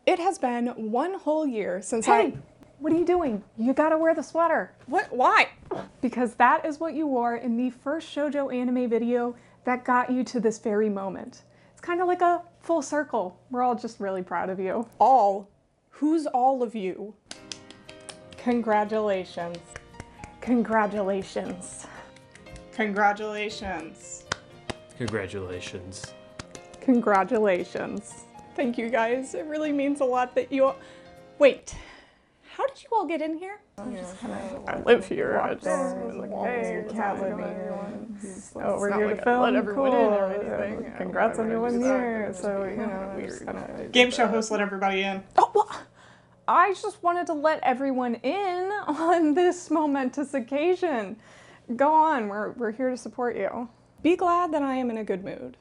It has been 1 whole year since Hey, what are you doing? You gotta wear the sweater. What? Why? Because that is what you wore in the first shoujo anime video that got you to this very moment. It's kind of like a full circle. We're all just really proud of you. All? Who's all of you? Congratulations. Congratulations. Congratulations. Congratulations. Congratulations. Thank you guys. It really means a lot that you all... Wait. How did you all get in here? I live here. I just like, hey, cat living here. Oh, we're here to film. Let everyone cool. in or anything. Congrats on your 1 year. So, you know, we're just gonna... Game show host let everybody in. Oh, well, I just wanted to let everyone in on this momentous occasion. Go on, we're here to support you. Be glad that I am in a good mood.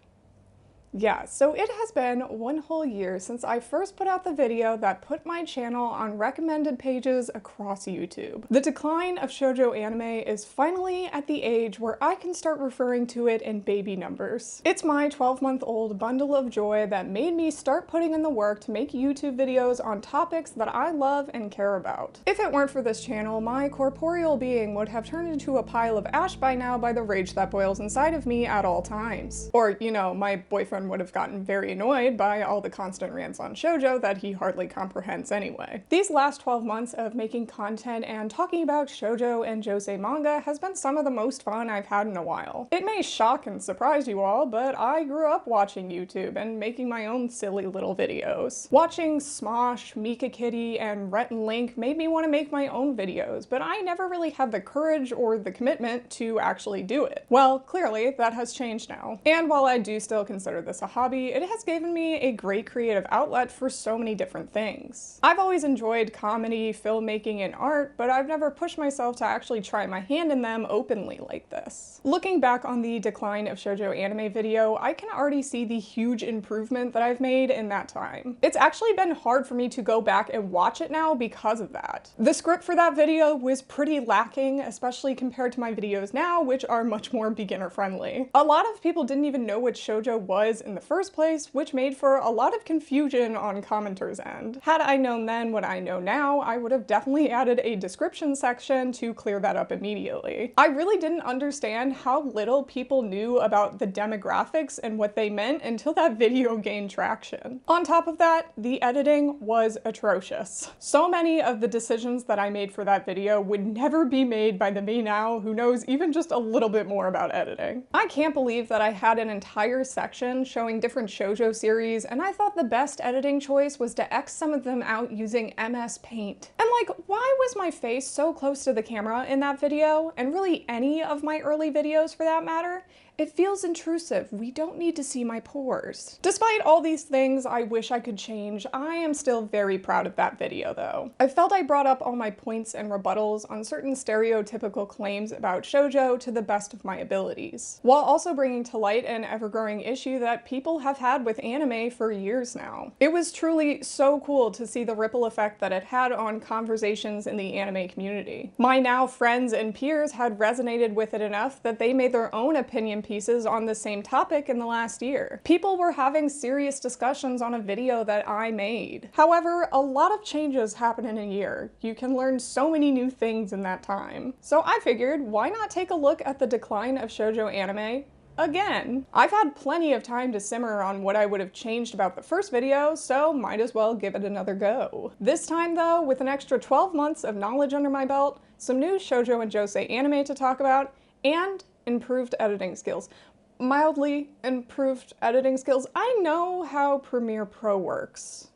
Yeah, so it has been 1 whole year since I first put out the video that put my channel on recommended pages across YouTube. The Decline of Shoujo Anime is finally at the age where I can start referring to it in baby numbers. It's my 12-month-old bundle of joy that made me start putting in the work to make YouTube videos on topics that I love and care about. If it weren't for this channel, my corporeal being would have turned into a pile of ash by now by the rage that boils inside of me at all times. Or, you know, my boyfriend would have gotten very annoyed by all the constant rants on shoujo that he hardly comprehends anyway. These last 12 months of making content and talking about shoujo and Josei manga has been some of the most fun I've had in a while. It may shock and surprise you all, but I grew up watching YouTube and making my own silly little videos. Watching Smosh, Mika Kitty, and Rhett and Link made me want to make my own videos, but I never really had the courage or the commitment to actually do it. Well, clearly that has changed now. And while I do still consider this a hobby, it has given me a great creative outlet for so many different things. I've always enjoyed comedy, filmmaking, and art, but I've never pushed myself to actually try my hand in them openly like this. Looking back on the Decline of Shoujo Anime video, I can already see the huge improvement that I've made in that time. It's actually been hard for me to go back and watch it now because of that. The script for that video was pretty lacking, especially compared to my videos now, which are much more beginner friendly. A lot of people didn't even know what shoujo was in the first place, which made for a lot of confusion on commenters' end. Had I known then what I know now, I would have definitely added a description section to clear that up immediately. I really didn't understand how little people knew about the demographics and what they meant until that video gained traction. On top of that, the editing was atrocious. So many of the decisions that I made for that video would never be made by the me now who knows even just a little bit more about editing. I can't believe that I had an entire section showing different shoujo series, and I thought the best editing choice was to X some of them out using MS Paint. And like, why was my face so close to the camera in that video, and really any of my early videos for that matter? It feels intrusive. We don't need to see my pores. Despite all these things I wish I could change, I am still very proud of that video though. I felt I brought up all my points and rebuttals on certain stereotypical claims about shoujo to the best of my abilities, while also bringing to light an ever-growing issue that people have had with anime for years now. It was truly so cool to see the ripple effect that it had on conversations in the anime community. My now friends and peers had resonated with it enough that they made their own opinion pieces on the same topic in the last year. People were having serious discussions on a video that I made. However, a lot of changes happen in a year. You can learn so many new things in that time. So I figured, why not take a look at the Decline of Shoujo Anime again? I've had plenty of time to simmer on what I would have changed about the first video, so might as well give it another go. This time though, with an extra 12 months of knowledge under my belt, some new shoujo and josei anime to talk about, and improved editing skills. Mildly improved editing skills. I know how Premiere Pro works.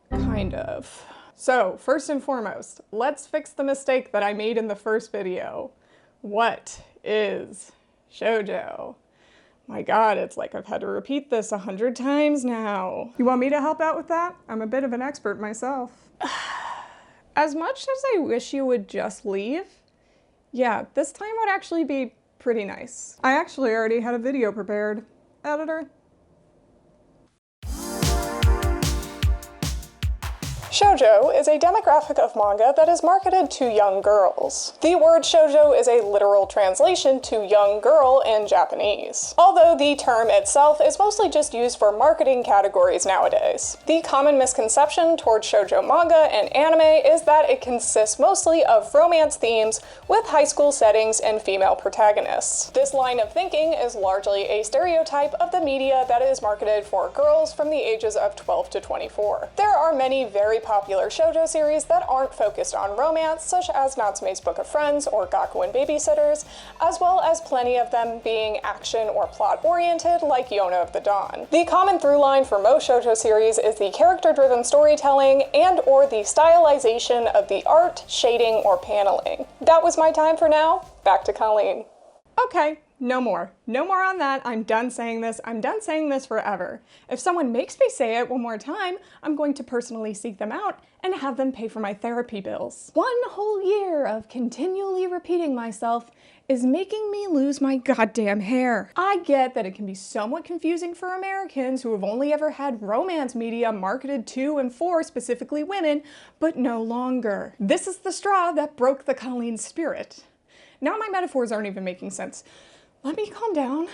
Kind of. So, first and foremost, let's fix the mistake that I made in the first video. What is shoujo? My god, it's like I've had to repeat this 100 times now. You want me to help out with that? I'm a bit of an expert myself. As much as I wish you would just leave, yeah, this time would actually be pretty nice. I actually already had a video prepared. Editor. Shoujo is a demographic of manga that is marketed to young girls. The word shoujo is a literal translation to young girl in Japanese, although the term itself is mostly just used for marketing categories nowadays. The common misconception towards shoujo manga and anime is that it consists mostly of romance themes with high school settings and female protagonists. This line of thinking is largely a stereotype of the media that is marketed for girls from the ages of 12 to 24. There are many very popular shoujo series that aren't focused on romance, such as Natsume's Book of Friends or Gakuen Babysitters, as well as plenty of them being action or plot-oriented like Yona of the Dawn. The common through line for most shoujo series is the character-driven storytelling and or the stylization of the art, shading, or paneling. That was my time for now. Back to Colleen. Okay. No more. No more on that. I'm done saying this. I'm done saying this forever. If someone makes me say it one more time, I'm going to personally seek them out and have them pay for my therapy bills. 1 whole year of continually repeating myself is making me lose my goddamn hair. I get that it can be somewhat confusing for Americans who have only ever had romance media marketed to and for specifically women, but no longer. This is the straw that broke the Colleen spirit. Now my metaphors aren't even making sense. Let me calm down.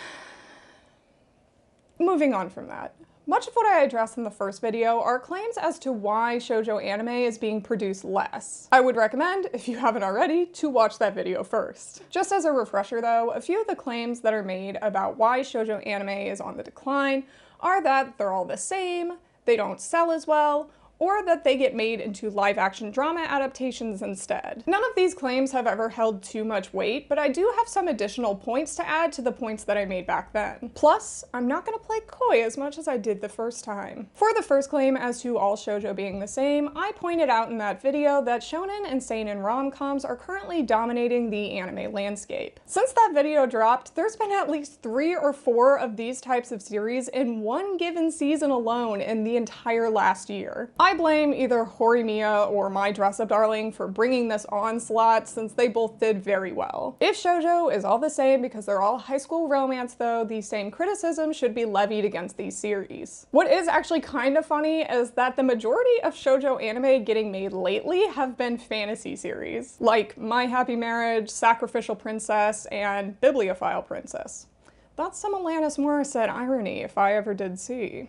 Moving on from that. Much of what I addressed in the first video are claims as to why shoujo anime is being produced less. I would recommend, if you haven't already, to watch that video first. Just as a refresher though, a few of the claims that are made about why shoujo anime is on the decline are that they're all the same, they don't sell as well, or that they get made into live-action drama adaptations instead. None of these claims have ever held too much weight, but I do have some additional points to add to the points that I made back then. Plus, I'm not gonna play coy as much as I did the first time. For the first claim as to all shoujo being the same, I pointed out in that video that shonen and seinen rom-coms are currently dominating the anime landscape. Since that video dropped, there's been at least 3 or 4 of these types of series in one given season alone in the entire last year. I blame either Horimiya or My Dress Up Darling for bringing this onslaught since they both did very well. If shoujo is all the same because they're all high school romance though, the same criticism should be levied against these series. What is actually kind of funny is that the majority of shoujo anime getting made lately have been fantasy series, like My Happy Marriage, Sacrificial Princess, and Bibliophile Princess. That's some Alanis Morissette irony if I ever did see.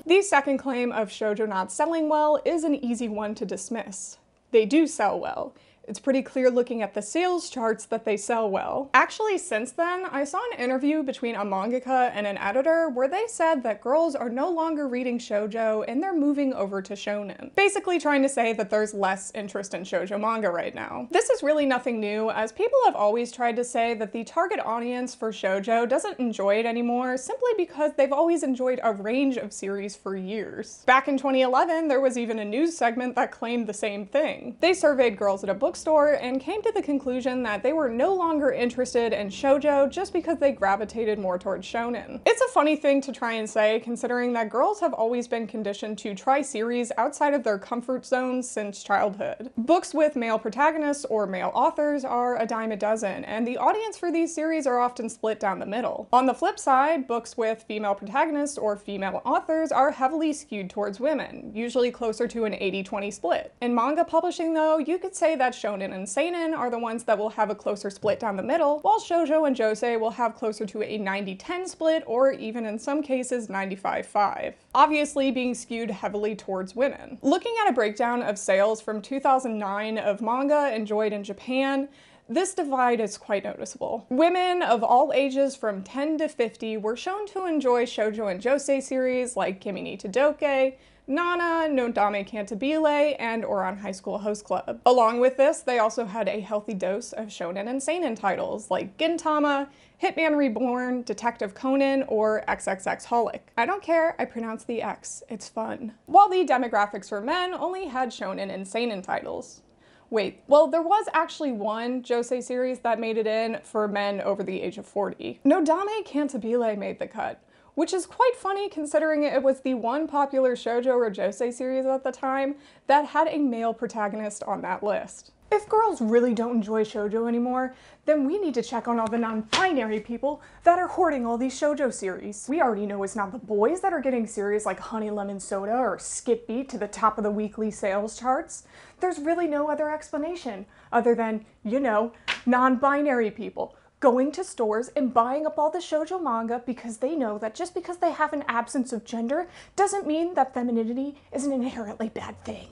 The second claim of shoujo not selling well is an easy one to dismiss. They do sell well. It's pretty clear looking at the sales charts that they sell well. Actually, since then, I saw an interview between a mangaka and an editor where they said that girls are no longer reading shoujo and they're moving over to shonen. Basically trying to say that there's less interest in shoujo manga right now. This is really nothing new, as people have always tried to say that the target audience for shoujo doesn't enjoy it anymore simply because they've always enjoyed a range of series for years. Back in 2011, there was even a news segment that claimed the same thing. They surveyed girls at a bookstore and came to the conclusion that they were no longer interested in shoujo just because they gravitated more towards shonen. It's a funny thing to try and say, considering that girls have always been conditioned to try series outside of their comfort zones since childhood. Books with male protagonists or male authors are a dime a dozen, and the audience for these series are often split down the middle. On the flip side, books with female protagonists or female authors are heavily skewed towards women, usually closer to an 80-20 split. In manga publishing though, you could say that shonen and seinen are the ones that will have a closer split down the middle, while shoujo and josei will have closer to a 90-10 split, or even in some cases 95-5. Obviously being skewed heavily towards women. Looking at a breakdown of sales from 2009 of manga enjoyed in Japan, this divide is quite noticeable. Women of all ages from 10 to 50 were shown to enjoy shoujo and josei series like Kimi ni Todoke, Nana, no Dame Cantabile, and Ouran High School Host Club. Along with this, they also had a healthy dose of shonen and seinen titles like Gintama, Hitman Reborn, Detective Conan, or XXX Holic. I don't care, I pronounce the X, it's fun. While the demographics for men only had shonen and seinen titles. Wait, well, there was actually one josei series that made it in for men over the age of 40. No Dame Cantabile made the cut, which is quite funny considering it was the one popular shoujo or josei series at the time that had a male protagonist on that list. If girls really don't enjoy shoujo anymore, then we need to check on all the non-binary people that are hoarding all these shoujo series. We already know it's not the boys that are getting series like Honey Lemon Soda or Skip Beat to the top of the weekly sales charts. There's really no other explanation other than, you know, non-binary people going to stores and buying up all the shoujo manga because they know that just because they have an absence of gender doesn't mean that femininity is an inherently bad thing.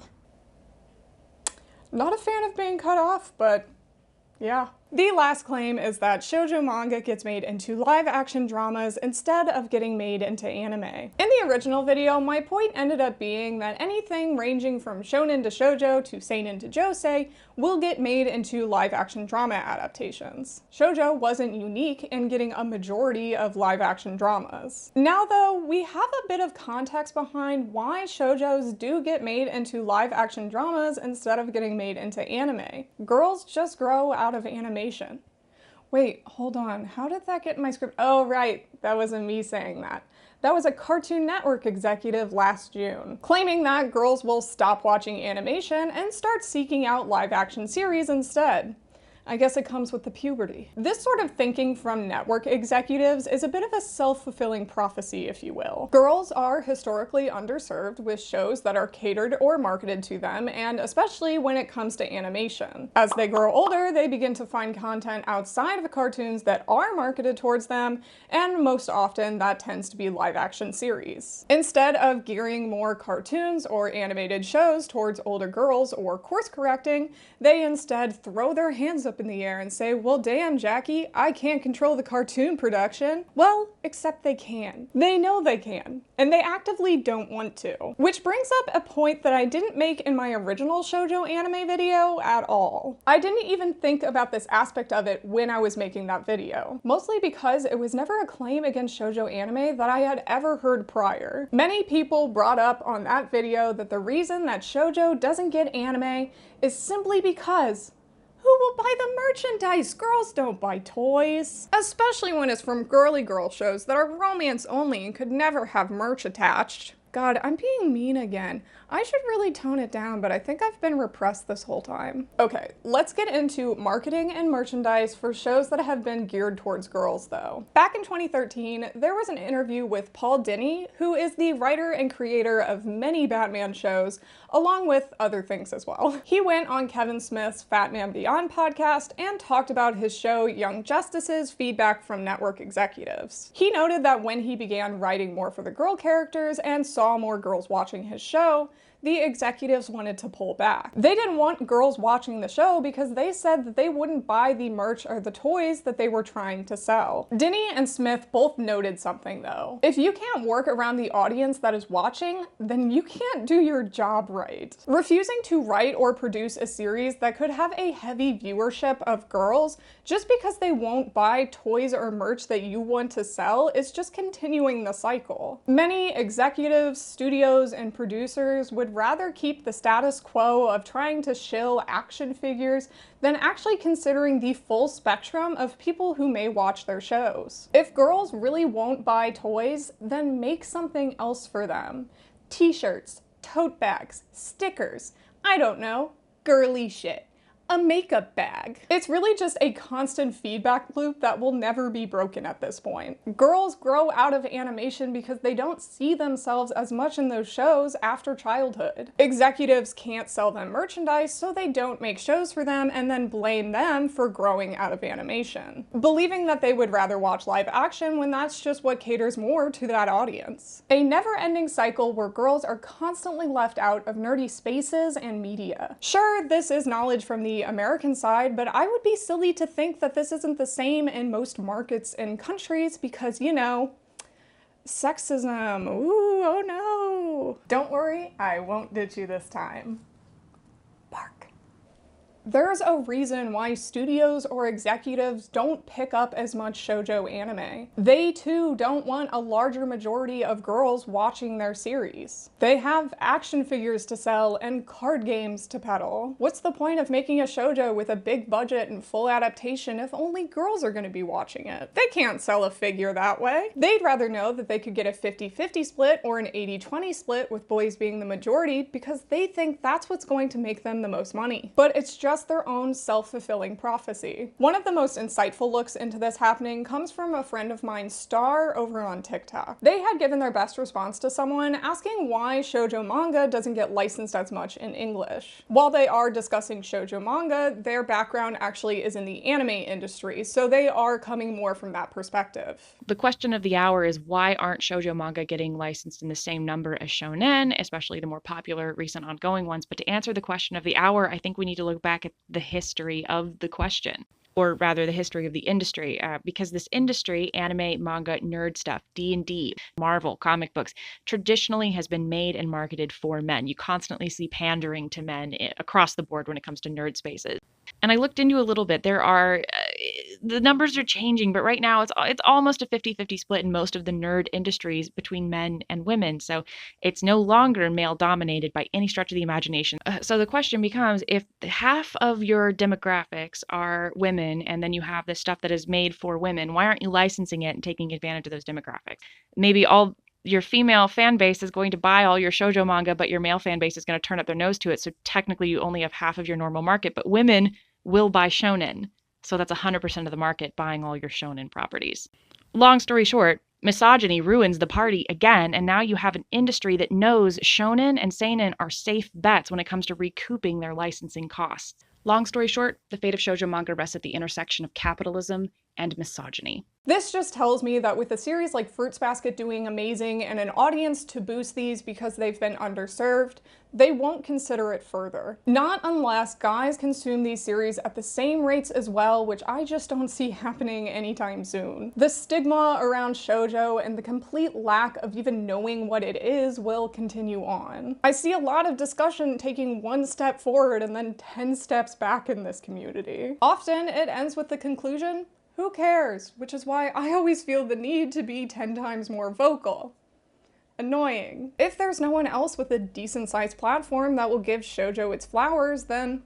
Not a fan of being cut off, but yeah. The last claim is that shoujo manga gets made into live-action dramas instead of getting made into anime. In the original video, my point ended up being that anything ranging from shonen to shoujo to seinen to josei will get made into live-action drama adaptations. Shoujo wasn't unique in getting a majority of live-action dramas. Now though, we have a bit of context behind why shoujos do get made into live-action dramas instead of getting made into anime. Girls just grow out of animation. Wait, hold on. How did that get in my script? Oh, right. That wasn't me saying that. That was a Cartoon Network executive last June, claiming that girls will stop watching animation and start seeking out live-action series instead. I guess it comes with the puberty. This sort of thinking from network executives is a bit of a self-fulfilling prophecy, if you will. Girls are historically underserved with shows that are catered or marketed to them, and especially when it comes to animation. As they grow older, they begin to find content outside of cartoons that are marketed towards them, and most often that tends to be live-action series. Instead of gearing more cartoons or animated shows towards older girls or course correcting, they instead throw their hands up in the air and say, well damn Jackie, I can't control the cartoon production. Well, except they can. They know they can, and they actively don't want to. Which brings up a point that I didn't make in my original shoujo anime video at all. I didn't even think about this aspect of it when I was making that video, mostly because it was never a claim against shoujo anime that I had ever heard prior. Many people brought up on that video that the reason that shoujo doesn't get anime is simply because who will buy the merchandise? Girls don't buy toys. Especially when it's from girly girl shows that are romance only and could never have merch attached. God, I'm being mean again. I should really tone it down, but I think I've been repressed this whole time. Okay, let's get into marketing and merchandise for shows that have been geared towards girls though. Back in 2013, there was an interview with Paul Dini, who is the writer and creator of many Batman shows, along with other things as well. He went on Kevin Smith's Fat Man Beyond podcast and talked about his show Young Justice's feedback from network executives. He noted that when he began writing more for the girl characters and saw more girls watching his show, the executives wanted to pull back. They didn't want girls watching the show because they said that they wouldn't buy the merch or the toys that they were trying to sell. Dini and Smith both noted something though. If you can't work around the audience that is watching, then you can't do your job right. Refusing to write or produce a series that could have a heavy viewership of girls just because they won't buy toys or merch that you want to sell is just continuing the cycle. Many executives, studios, and producers would rather keep the status quo of trying to shill action figures than actually considering the full spectrum of people who may watch their shows. If girls really won't buy toys, then make something else for them. T-shirts, tote bags, stickers, I don't know, girly shit. A makeup bag. It's really just a constant feedback loop that will never be broken at this point. Girls grow out of animation because they don't see themselves as much in those shows after childhood. Executives can't sell them merchandise, so they don't make shows for them and then blame them for growing out of animation, believing that they would rather watch live action when that's just what caters more to that audience. A never-ending cycle where girls are constantly left out of nerdy spaces and media. Sure, this is knowledge from the American side, but I would be silly to think that this isn't the same in most markets and countries because, you know, sexism. Ooh, oh no. Don't worry, I won't ditch you this time. Bark. There's a reason why studios or executives don't pick up as much shoujo anime. They too don't want a larger majority of girls watching their series. They have action figures to sell and card games to peddle. What's the point of making a shoujo with a big budget and full adaptation if only girls are going to be watching it? They can't sell a figure that way. They'd rather know that they could get a 50-50 split or an 80-20 split with boys being the majority because they think that's what's going to make them the most money. But it's just manifest their own self-fulfilling prophecy. One of the most insightful looks into this happening comes from a friend of mine, Star, over on TikTok. They had given their best response to someone asking why shoujo manga doesn't get licensed as much in English. While they are discussing shoujo manga, their background actually is in the anime industry, so they are coming more from that perspective. The question of the hour is, why aren't shoujo manga getting licensed in the same number as shonen, especially the more popular recent ongoing ones? But to answer the question of the hour, I think we need to look back at the history of the question, or rather the history of the industry, because this industry, anime, manga, nerd stuff, D&D, Marvel, comic books, traditionally has been made and marketed for men. You constantly see pandering to men across the board when it comes to nerd spaces. And I looked into a little bit. There are, the numbers are changing, but right now it's almost a 50-50 split in most of the nerd industries between men and women. So it's no longer male dominated by any stretch of the imagination. So the question becomes, if half of your demographics are women and then you have this stuff that is made for women, why aren't you licensing it and taking advantage of those demographics? Maybe all your female fan base is going to buy all your shoujo manga, but your male fan base is going to turn up their nose to it. So technically you only have half of your normal market, but women will buy shonen. So that's 100% of the market buying all your shonen properties. Long story short, misogyny ruins the party again, and now you have an industry that knows shonen and seinen are safe bets when it comes to recouping their licensing costs. Long story short, the fate of shoujo manga rests at the intersection of capitalism and misogyny. This just tells me that with a series like Fruits Basket doing amazing and an audience to boost these because they've been underserved, they won't consider it further. Not unless guys consume these series at the same rates as well, which I just don't see happening anytime soon. The stigma around shoujo and the complete lack of even knowing what it is will continue on. I see a lot of discussion taking one step forward and then 10 steps back in this community. Often it ends with the conclusion, who cares? Which is why I always feel the need to be 10 times more vocal. Annoying. If there's no one else with a decent sized platform that will give shoujo its flowers, then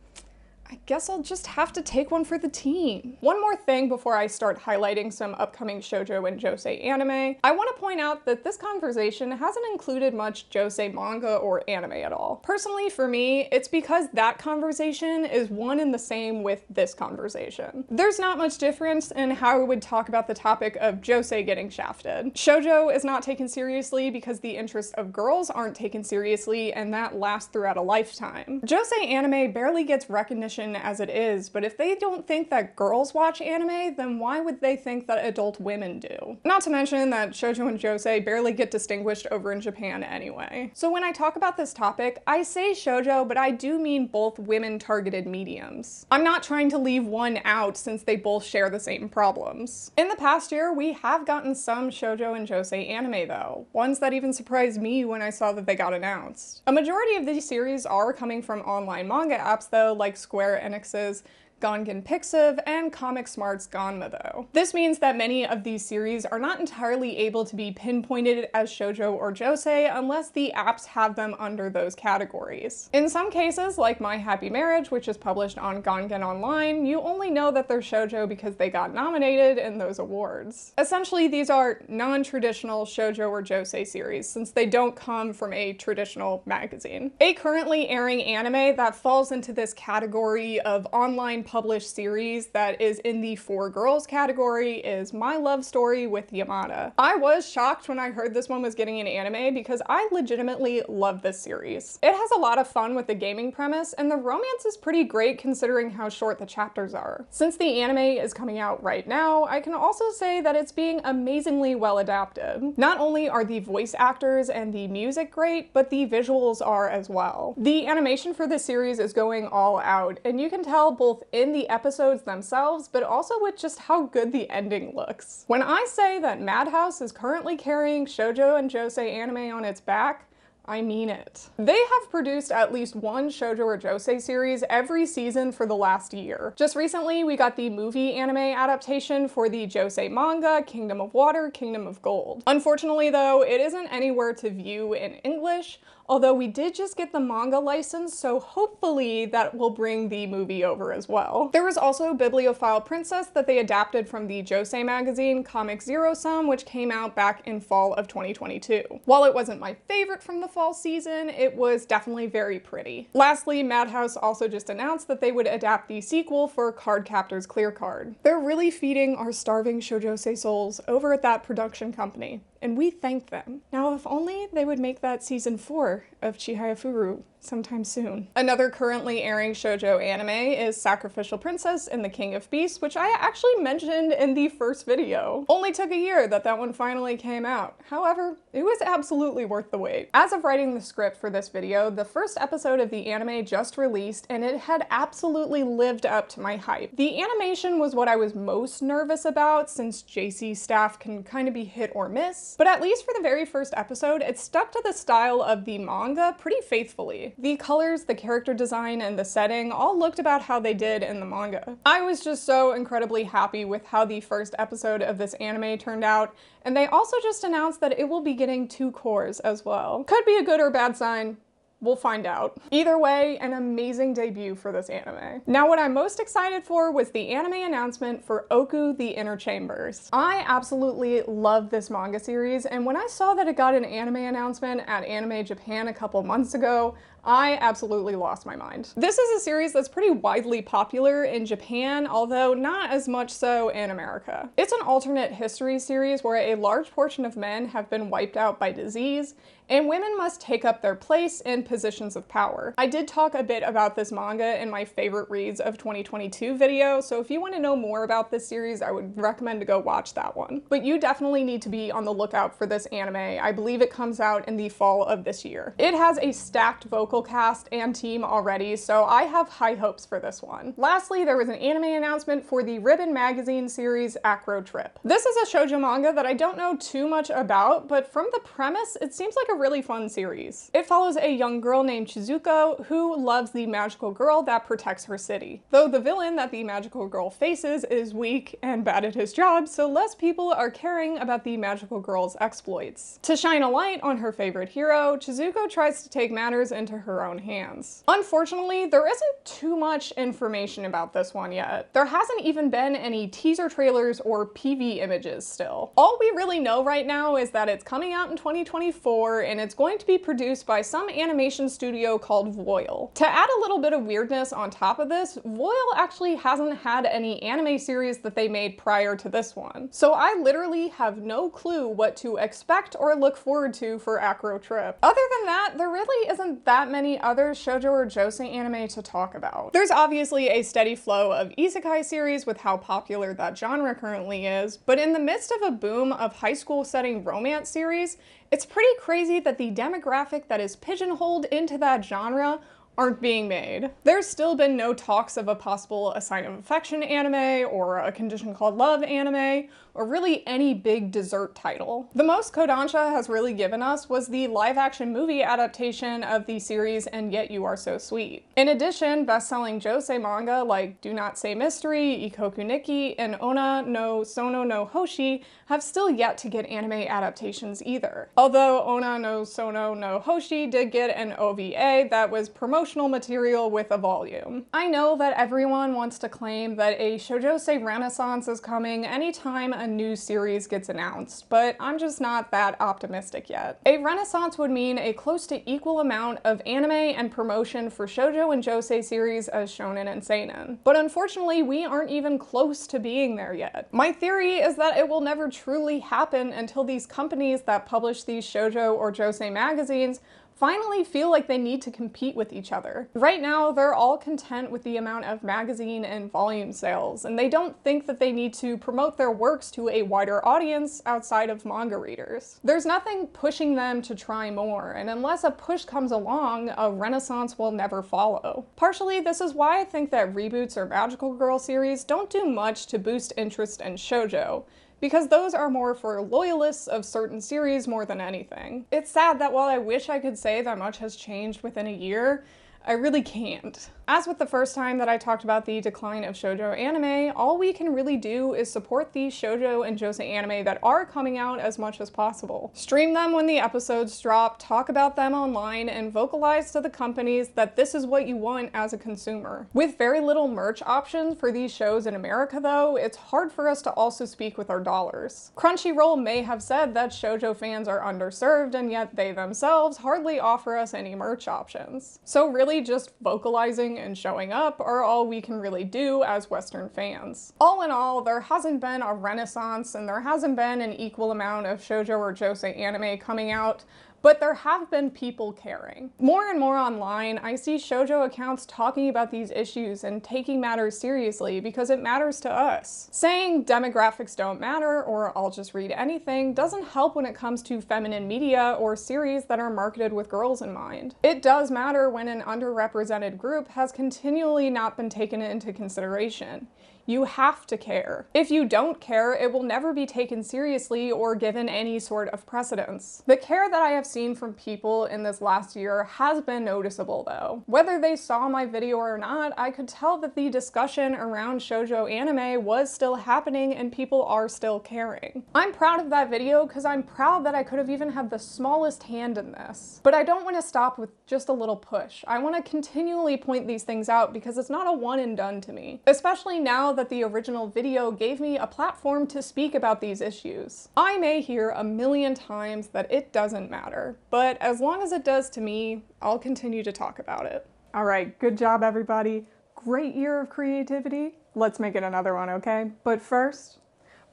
I guess I'll just have to take one for the team. One more thing before I start highlighting some upcoming shoujo and josei anime, I want to point out that this conversation hasn't included much josei manga or anime at all. Personally, for me, it's because that conversation is one and the same with this conversation. There's not much difference in how I would talk about the topic of josei getting shafted. Shoujo is not taken seriously because the interests of girls aren't taken seriously, and that lasts throughout a lifetime. Josei anime barely gets recognition as it is, but if they don't think that girls watch anime, then why would they think that adult women do? Not to mention that shoujo and josei barely get distinguished over in Japan anyway. So when I talk about this topic, I say shoujo, but I do mean both women-targeted mediums. I'm not trying to leave one out since they both share the same problems. In the past year, we have gotten some shoujo and josei anime though, ones that even surprised me when I saw that they got announced. A majority of these series are coming from online manga apps though, like Square Enix's Gongen Pixiv and Comic Smart's Ganma though. This means that many of these series are not entirely able to be pinpointed as shoujo or josei unless the apps have them under those categories. In some cases, like My Happy Marriage, which is published on Gongen Online, you only know that they're shoujo because they got nominated in those awards. Essentially, these are non-traditional shoujo or josei series since they don't come from a traditional magazine. A currently airing anime that falls into this category of online published series that is in the for girls category is My Love Story with Yamada. I was shocked when I heard this one was getting an anime because I legitimately love this series. It has a lot of fun with the gaming premise and the romance is pretty great considering how short the chapters are. Since the anime is coming out right now, I can also say that it's being amazingly well adapted. Not only are the voice actors and the music great, but the visuals are as well. The animation for this series is going all out and you can tell both in the episodes themselves, but also with just how good the ending looks. When I say that Madhouse is currently carrying shoujo and josei anime on its back, I mean it. They have produced at least one shoujo or josei series every season for the last year. Just recently, we got the movie anime adaptation for the josei manga, Kingdom of Water, Kingdom of Gold. Unfortunately though, it isn't anywhere to view in English, although we did just get the manga license, so hopefully that will bring the movie over as well. There was also Bibliophile Princess that they adapted from the Josei magazine, Comic Zero Sum, which came out back in fall of 2022. While it wasn't my favorite from the fall season, it was definitely very pretty. Lastly, Madhouse also just announced that they would adapt the sequel for Cardcaptor's Clear Card. They're really feeding our starving Shoujosei souls over at that production company, and we thank them. Now, if only they would make that season 4 of Chihaya Furu sometime soon. Another currently airing shoujo anime is Sacrificial Princess and the King of Beasts, which I actually mentioned in the first video. Only took a year that one finally came out. However, it was absolutely worth the wait. As of writing the script for this video, the first episode of the anime just released, and it had absolutely lived up to my hype. The animation was what I was most nervous about, since JC staff can kind of be hit or miss, but at least for the very first episode, it stuck to the style of the manga pretty faithfully. The colors, the character design, and the setting all looked about how they did in the manga. I was just so incredibly happy with how the first episode of this anime turned out, and they also just announced that it will be getting 2 cores as well. Could be a good or bad sign. We'll find out. Either way, an amazing debut for this anime. Now, what I'm most excited for was the anime announcement for Ooku the Inner Chambers. I absolutely love this manga series, and when I saw that it got an anime announcement at Anime Japan a couple months ago, I absolutely lost my mind. This is a series that's pretty widely popular in Japan, although not as much so in America. It's an alternate history series where a large portion of men have been wiped out by disease, and women must take up their place in positions of power. I did talk a bit about this manga in my favorite reads of 2022 video, so if you want to know more about this series, I would recommend to go watch that one. But you definitely need to be on the lookout for this anime. I believe it comes out in the fall of this year. It has a stacked vocal cast and team already, so I have high hopes for this one. Lastly, there was an anime announcement for the Ribbon magazine series Acro Trip. This is a shoujo manga that I don't know too much about, but from the premise, it seems like a really fun series. It follows a young girl named Chizuko who loves the magical girl that protects her city. Though the villain that the magical girl faces is weak and bad at his job, so less people are caring about the magical girl's exploits. To shine a light on her favorite hero, Chizuko tries to take matters into her own hands. Unfortunately, there isn't too much information about this one yet. There hasn't even been any teaser trailers or PV images still. All we really know right now is that it's coming out in 2024 and it's going to be produced by some animation studio called Voil. To add a little bit of weirdness on top of this, Voil actually hasn't had any anime series that they made prior to this one. So I literally have no clue what to expect or look forward to for Acro Trip. Other than that, there really isn't that many other shoujo or josei anime to talk about. There's obviously a steady flow of isekai series with how popular that genre currently is, but in the midst of a boom of high school setting romance series, it's pretty crazy that the demographic that is pigeonholed into that genre aren't being made. There's still been no talks of a possible A Sign of Affection anime or A Condition Called Love anime, or really any big dessert title. The most Kodansha has really given us was the live-action movie adaptation of the series And Yet You Are So Sweet. In addition, best-selling josei manga like Do Not Say Mystery, Ikoku Nikki, and Onna no Sono no Hoshi have still yet to get anime adaptations either. Although Onna no Sono no Hoshi did get an OVA that was promotional material with a volume. I know that everyone wants to claim that a shoujosei renaissance is coming anytime a new series gets announced, but I'm just not that optimistic yet. A renaissance would mean a close to equal amount of anime and promotion for shoujo and josei series as shonen and seinen. But unfortunately, we aren't even close to being there yet. My theory is that it will never truly happen until these companies that publish these shoujo or josei magazines finally feel like they need to compete with each other. Right now, they're all content with the amount of magazine and volume sales, and they don't think that they need to promote their works to a wider audience outside of manga readers. There's nothing pushing them to try more, and unless a push comes along, a renaissance will never follow. Partially, this is why I think that reboots or magical girl series don't do much to boost interest in shoujo, because those are more for loyalists of certain series more than anything. It's sad that while I wish I could say that much has changed within a year, I really can't. As with the first time that I talked about the decline of shoujo anime, all we can really do is support these shoujo and josei anime that are coming out as much as possible. Stream them when the episodes drop, talk about them online, and vocalize to the companies that this is what you want as a consumer. With very little merch options for these shows in America though, it's hard for us to also speak with our dollars. Crunchyroll may have said that shoujo fans are underserved, and yet they themselves hardly offer us any merch options. So really just vocalizing and showing up are all we can really do as Western fans. All in all, there hasn't been a renaissance and there hasn't been an equal amount of shoujo or josei anime coming out, but there have been people caring. More and more online, I see shoujo accounts talking about these issues and taking matters seriously because it matters to us. Saying demographics don't matter or I'll just read anything doesn't help when it comes to feminine media or series that are marketed with girls in mind. It does matter when an underrepresented group has continually not been taken into consideration. You have to care. If you don't care, it will never be taken seriously or given any sort of precedence. The care that I have seen from people in this last year has been noticeable though. Whether they saw my video or not, I could tell that the discussion around shoujo anime was still happening and people are still caring. I'm proud of that video because I'm proud that I could have even had the smallest hand in this. But I don't want to stop with just a little push. I want to continually point these things out because it's not a one and done to me. Especially now that the original video gave me a platform to speak about these issues. I may hear a million times that it doesn't matter, but as long as it does to me, I'll continue to talk about it. All right, good job everybody. Great year of creativity. Let's make it another one, okay? But first,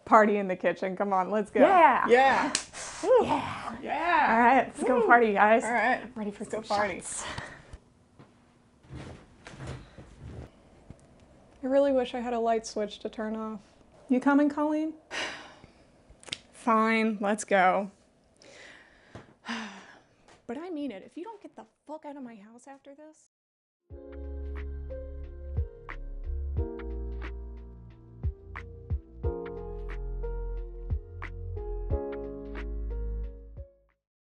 party in the kitchen. Come on, let's go. Yeah. Yeah. Yeah. Yeah. All right, let's go party, guys. All right. Ready for some party. shots. I really wish I had a light switch to turn off. You coming, Colleen? Fine, let's go. But I mean it, if you don't get the fuck out of my house after this.